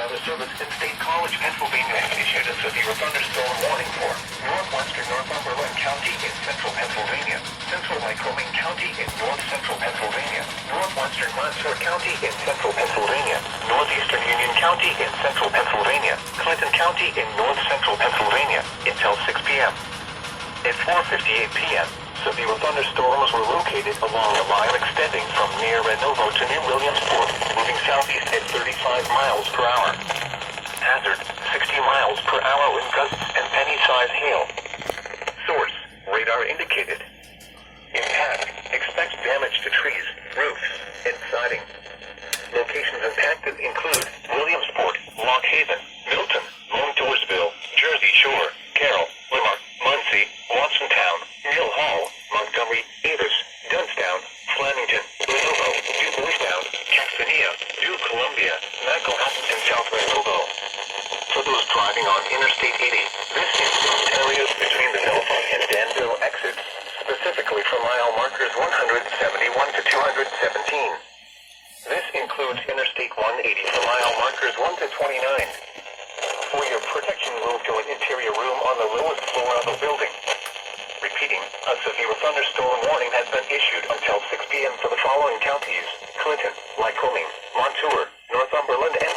Weather Service in State College, Pennsylvania has issued a severe thunderstorm warning for northwestern Northumberland County in central Pennsylvania, central Lycoming County in north-central Pennsylvania, northwestern Montour County in central Pennsylvania, northeastern Union County in central Pennsylvania, Clinton County in north-central Pennsylvania until 6 p.m. At 4:58 p.m., severe thunderstorms were located along a line extending from near Renovo to New Williamsport, moving southeast at 35 miles per hour. Hazard, 60 miles per hour with gusts and penny-size hail. Source, radar indicated. Impact, expect damage to trees, roofs, and siding. Locations impacted include Williamsport, Lock Haven, Milton, Montoursville, Jersey Shore, Carroll, Limmer, Muncie, Watsontown, Mill Hall, Montgomery, Davis, Dunstown, Flemington, Renovo, New Boystown, Caxtonia, New Columbia, Mancohouse, and South Renovo. For those driving on Interstate 80, this includes areas between the Delphine and Danville exits, specifically from mile markers 171 to 217. This includes Interstate 180 from mile markers 1 to 29. For your protection, move to an interior room on the lowest floor of the building. Repeating, a severe thunderstorm warning has been issued until 6 p.m. for the following counties: Clinton, Lycoming, Montour, Northumberland, and